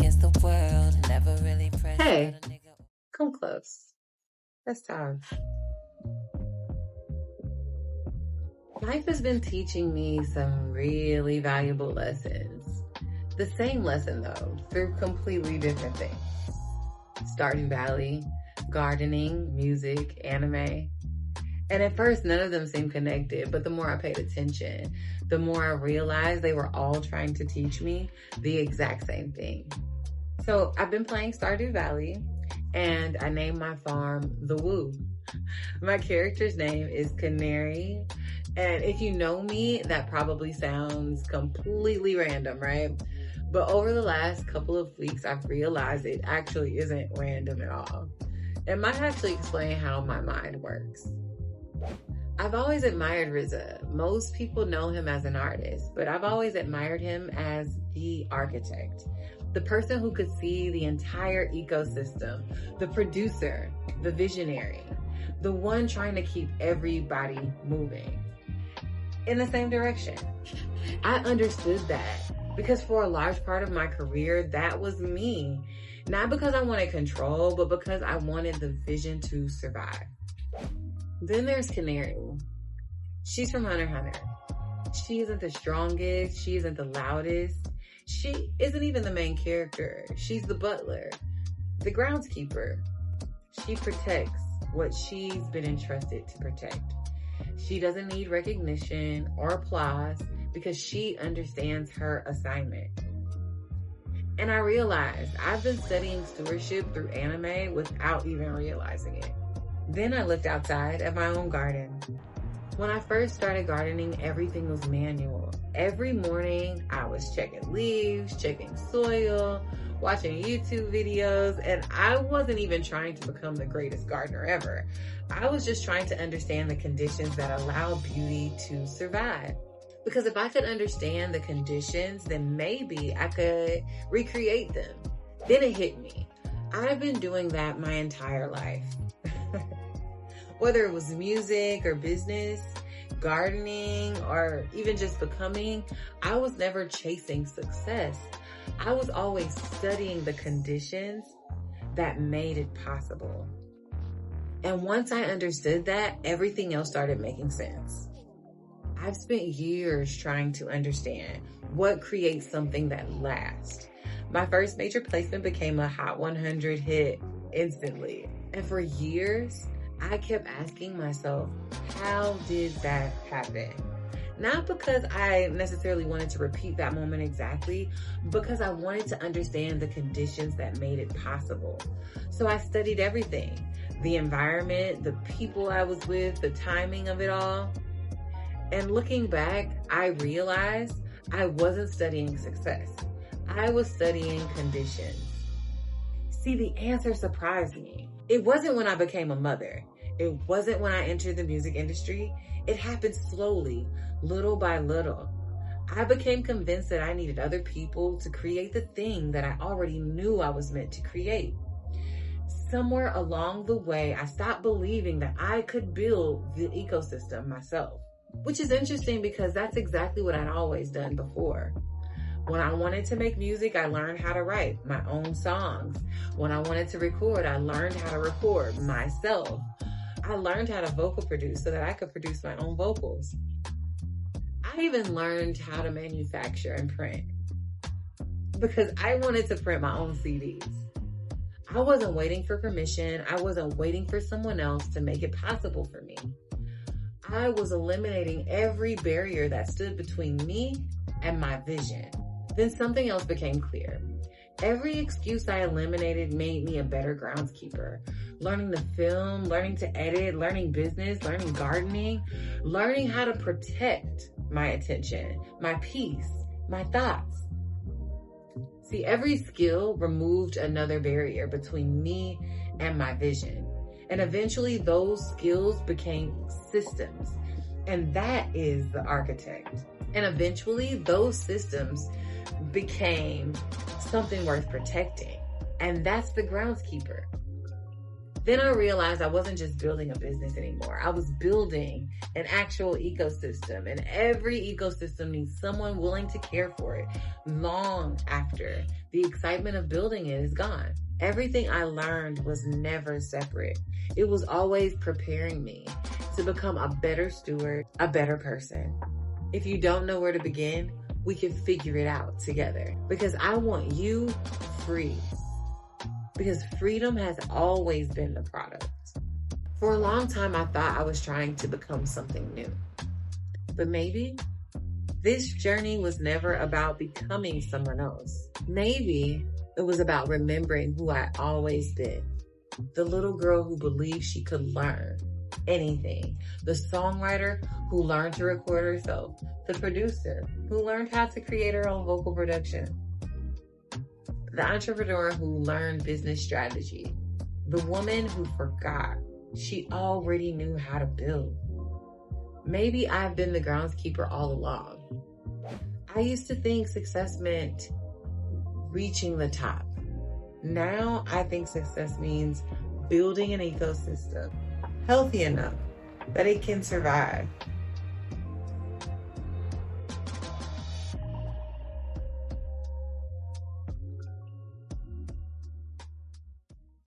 against the world, never really pressed. Hey, come close. Let's talk. Life has been teaching me some really valuable lessons. The same lesson though, through completely different things. Stardew Valley, gardening, music, anime. And at first, none of them seemed connected, but the more I paid attention, the more I realized they were all trying to teach me the exact same thing. So I've been playing Stardew Valley, and I named my farm The Woo. My character's name is Canary, and if you know me, that probably sounds completely random, right? But over the last couple of weeks, I've realized it actually isn't random at all. It might actually explain how my mind works. I've always admired RZA. Most people know him as an artist, but I've always admired him as the architect. The person who could see the entire ecosystem, the producer, the visionary, the one trying to keep everybody moving in the same direction. I understood that because for a large part of my career, that was me. Not because I wanted control, but because I wanted the vision to survive. Then there's Canary. She's from Hunter x Hunter. She isn't the strongest. She isn't the loudest. She isn't even the main character. She's the butler, the groundskeeper. She protects what she's been entrusted to protect. She doesn't need recognition or applause because she understands her assignment. And I realized I've been studying stewardship through anime without even realizing it. Then I looked outside at my own garden. When I first started gardening, everything was manual. Every morning, I was checking leaves, checking soil, watching YouTube videos, and I wasn't even trying to become the greatest gardener ever. I was just trying to understand the conditions that allow beauty to survive. Because if I could understand the conditions, then maybe I could recreate them. Then it hit me. I've been doing that my entire life. Whether it was music or business, gardening, or even just becoming, I was never chasing success. I was always studying the conditions that made it possible. And once I understood that, everything else started making sense. I've spent years trying to understand what creates something that lasts. My first major placement became a Hot 100 hit instantly. And for years, I kept asking myself, how did that happen? Not because I necessarily wanted to repeat that moment exactly, because I wanted to understand the conditions that made it possible. So I studied everything, the environment, the people I was with, the timing of it all. And looking back, I realized I wasn't studying success. I was studying conditions. See, the answer surprised me. It wasn't when I became a mother. It wasn't when I entered the music industry. It happened slowly, little by little. I became convinced that I needed other people to create the thing that I already knew I was meant to create. Somewhere along the way, I stopped believing that I could build the ecosystem myself, which is interesting because that's exactly what I'd always done before. When I wanted to make music, I learned how to write my own songs. When I wanted to record, I learned how to record myself. I learned how to vocal produce so that I could produce my own vocals. I even learned how to manufacture and print because I wanted to print my own CDs. I wasn't waiting for permission. I wasn't waiting for someone else to make it possible for me. I was eliminating every barrier that stood between me and my vision. Then something else became clear. Every excuse I eliminated made me a better groundskeeper. Learning to film, learning to edit, learning business, learning gardening, learning how to protect my attention, my peace, my thoughts. See, every skill removed another barrier between me and my vision. And eventually those skills became systems. And that is the architect. And eventually those systems became something worth protecting. And that's the groundskeeper. Then I realized I wasn't just building a business anymore. I was building an actual ecosystem, and every ecosystem needs someone willing to care for it long after the excitement of building it is gone. Everything I learned was never separate. It was always preparing me to become a better steward, a better person. If you don't know where to begin, we can figure it out together, because I want you free. Because freedom has always been the product. For a long time, I thought I was trying to become something new. But maybe this journey was never about becoming someone else. Maybe it was about remembering who I always been. The little girl who believed she could learn anything. The songwriter who learned to record herself. The producer who learned how to create her own vocal production. The entrepreneur who learned business strategy. The woman who forgot she already knew how to build. Maybe I've been the groundskeeper all along. I used to think success meant reaching the top. Now I think success means building an ecosystem healthy enough that it can survive